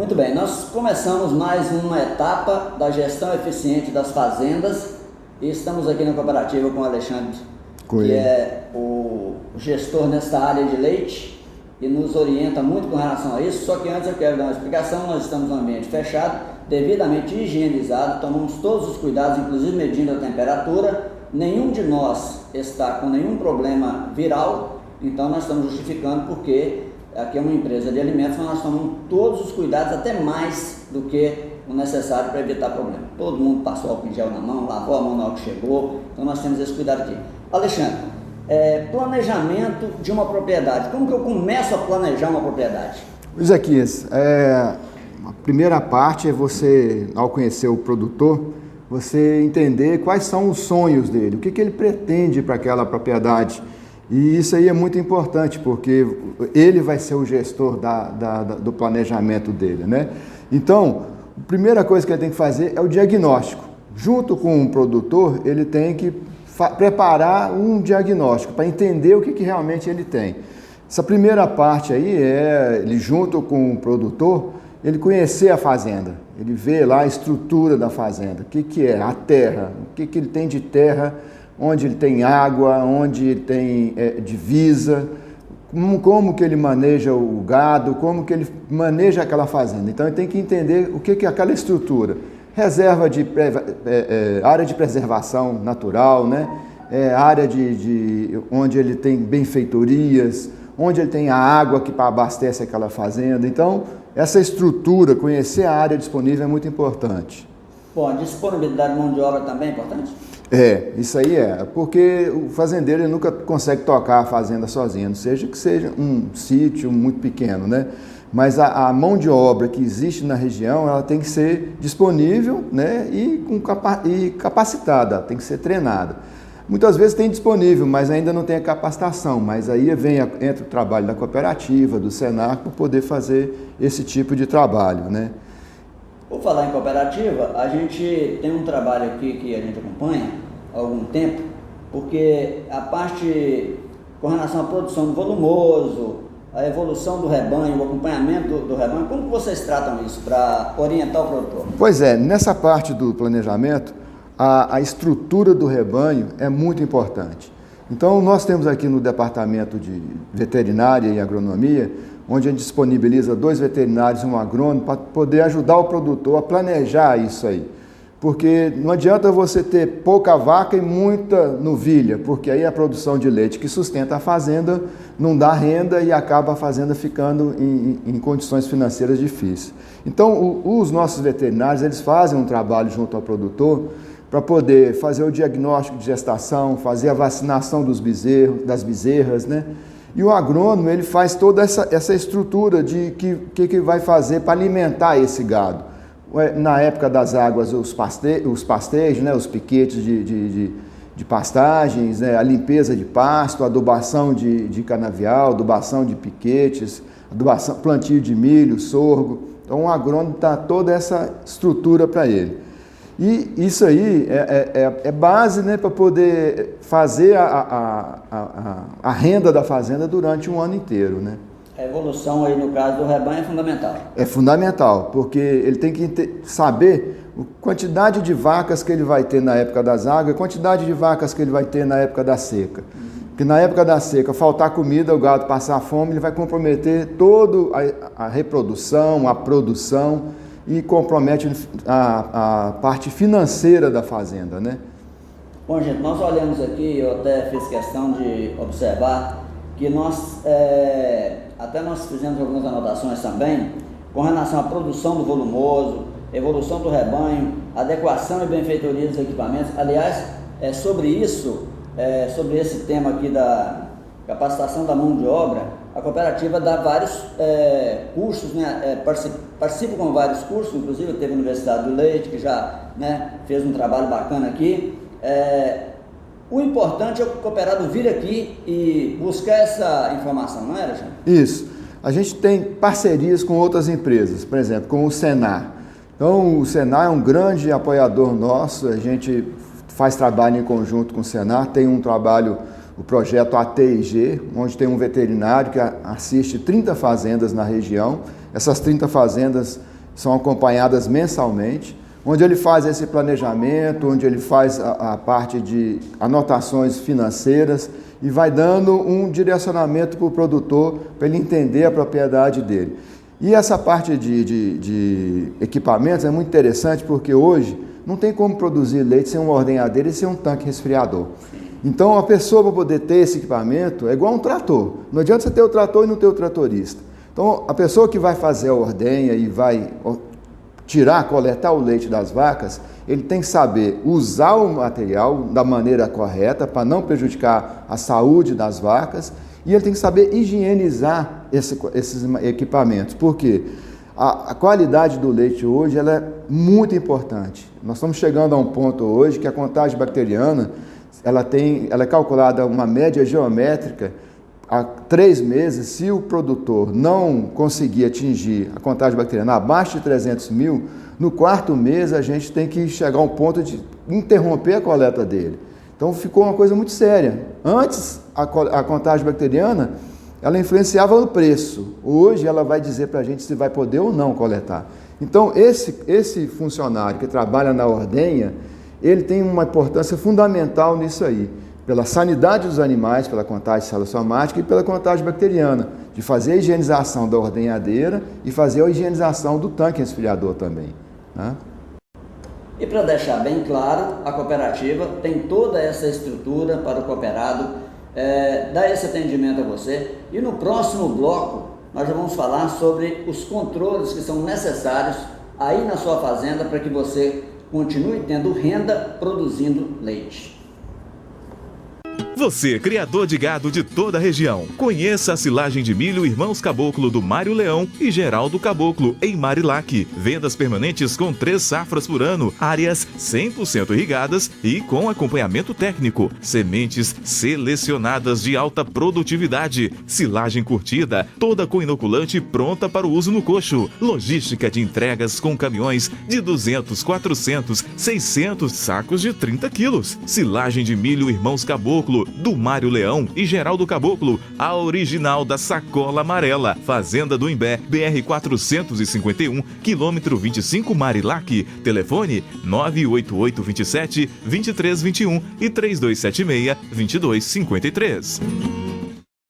Muito bem, nós começamos mais uma etapa da gestão eficiente das fazendas e estamos aqui na cooperativa com o Alexandre, que é o gestor nessa área de leite e nos orienta muito com relação a isso. Só que antes eu quero dar uma explicação. Nós estamos num ambiente fechado, devidamente higienizado, tomamos todos os cuidados, inclusive medindo a temperatura. Nenhum de nós está com nenhum problema viral, então nós estamos justificando porque aqui é uma empresa de alimentos, mas nós tomamos todos os cuidados, até mais do que o necessário para evitar problema. Todo mundo passou álcool em gel na mão, lavou a mão na hora que chegou, então nós temos esse cuidado aqui. Alexandre, planejamento de uma propriedade. Como que eu começo a planejar uma propriedade? Isaquias, a primeira parte é você, ao conhecer o produtor, você entender quais são os sonhos dele, o que ele pretende para aquela propriedade. E isso aí é muito importante, porque ele vai ser o gestor do planejamento dele, né? Então, a primeira coisa que ele tem que fazer é o diagnóstico. Junto com o produtor, ele tem que preparar um diagnóstico para entender o que realmente ele tem. Essa primeira parte aí é, ele junto com o produtor, ele conhecer a fazenda, ele vê lá a estrutura da fazenda, o que é a terra, o que ele tem de terra, onde ele tem água, onde ele tem divisa, como que ele maneja o gado, como que ele maneja aquela fazenda. Então ele tem que entender o que é aquela estrutura. Reserva de área de preservação natural, né? Área onde ele tem benfeitorias, onde ele tem a água que abastece aquela fazenda. Então, essa estrutura, conhecer a área disponível é muito importante. Bom, a disponibilidade de mão de obra também é importante? Isso aí porque o fazendeiro ele nunca consegue tocar a fazenda sozinho, não seja que seja um sítio muito pequeno, né? Mas a mão de obra que existe na região, ela tem que ser disponível, né? e capacitada, tem que ser treinada. Muitas vezes tem disponível, mas ainda não tem a capacitação, mas aí entra o trabalho da cooperativa, do Senar, para poder fazer esse tipo de trabalho, né? Por falar em cooperativa, a gente tem um trabalho aqui que a gente acompanha há algum tempo, porque a parte com relação à produção do volumoso, a evolução do rebanho, o acompanhamento do rebanho, como vocês tratam isso para orientar o produtor? Pois nessa parte do planejamento, a estrutura do rebanho é muito importante. Então, nós temos aqui no departamento de veterinária e agronomia, onde a gente disponibiliza 2 veterinários e um agrônomo para poder ajudar o produtor a planejar isso aí. Porque não adianta você ter pouca vaca e muita novilha, porque aí a produção de leite que sustenta a fazenda não dá renda e acaba a fazenda ficando em condições financeiras difíceis. Então, os nossos veterinários, eles fazem um trabalho junto ao produtor para poder fazer o diagnóstico de gestação, fazer a vacinação das bezerras, né? E o agrônomo, ele faz toda essa estrutura de que vai fazer para alimentar esse gado. Na época das águas, os pastejos, né, os piquetes de pastagens, né, a limpeza de pasto, a adubação de canavial, adubação de piquetes, plantio de milho, sorgo. Então o agrônomo dá toda essa estrutura para ele. E isso aí é base, né, para poder fazer a renda da fazenda durante um ano inteiro, né? A evolução aí no caso do rebanho é fundamental. É fundamental, porque ele tem que saber a quantidade de vacas que ele vai ter na época das águas, a quantidade de vacas que ele vai ter na época da seca. Porque na época da seca, faltar comida, o gado passar fome, ele vai comprometer toda a reprodução, a produção, e compromete a parte financeira da fazenda, né? Bom, gente, nós olhamos aqui, eu até fiz questão de observar que nós fizemos algumas anotações também com relação à produção do volumoso, evolução do rebanho, adequação e benfeitoria dos equipamentos. Aliás, sobre isso, sobre esse tema aqui da capacitação da mão de obra, a cooperativa dá vários cursos, né? Participa com vários cursos, inclusive teve a Universidade do Leite, que já, né, fez um trabalho bacana aqui. O importante é o cooperado vir aqui e buscar essa informação, não é, Alexandre? Isso. A gente tem parcerias com outras empresas, por exemplo, com o Senar. Então, o Senar é um grande apoiador nosso, a gente faz trabalho em conjunto com o Senar, tem um trabalho, o projeto ATIG, onde tem um veterinário que assiste 30 fazendas na região. Essas 30 fazendas, são acompanhadas mensalmente, onde ele faz esse planejamento, onde ele faz a parte de anotações financeiras e vai dando um direcionamento para o produtor, para ele entender a propriedade dele. E essa parte de equipamentos é muito interessante, porque hoje não tem como produzir leite sem uma ordenhadeira e sem um tanque resfriador. Então, a pessoa, para poder ter esse equipamento, é igual um trator. Não adianta você ter o trator e não ter o tratorista. Então, a pessoa que vai fazer a ordenha e vai coletar o leite das vacas, ele tem que saber usar o material da maneira correta para não prejudicar a saúde das vacas, e ele tem que saber higienizar esses equipamentos, porque a qualidade do leite hoje ela é muito importante. Nós estamos chegando a um ponto hoje que a contagem bacteriana ela é calculada uma média geométrica. Há 3 meses, se o produtor não conseguir atingir a contagem bacteriana abaixo de 300 mil, no 4º mês a gente tem que chegar a um ponto de interromper a coleta dele. Então ficou uma coisa muito séria. Antes, a contagem bacteriana, ela influenciava no preço. Hoje ela vai dizer para a gente se vai poder ou não coletar. Então esse funcionário que trabalha na ordenha, ele tem uma importância fundamental nisso aí, pela sanidade dos animais, pela contagem celossomática e pela contagem bacteriana, de fazer a higienização da ordenhadeira e fazer a higienização do tanque resfriador também, né? E para deixar bem claro, a cooperativa tem toda essa estrutura para o cooperado dar esse atendimento a você. E no próximo bloco, nós já vamos falar sobre os controles que são necessários aí na sua fazenda para que você continue tendo renda produzindo leite. Você, criador de gado de toda a região, conheça a silagem de milho Irmãos Caboclo do Mário Leão e Geraldo Caboclo em Marilac. Vendas permanentes com 3 safras por ano, áreas 100% irrigadas e com acompanhamento técnico. Sementes selecionadas de alta produtividade. Silagem curtida, toda com inoculante pronta para o uso no coxo. Logística de entregas com caminhões de 200, 400, 600 sacos de 30 quilos. Silagem de milho Irmãos Caboclo do Mário Leão e Geraldo Caboclo, a original da sacola amarela. Fazenda do Imbé, BR-451, quilômetro 25 Marilac. Telefone 98827-2321 e 3276-2253.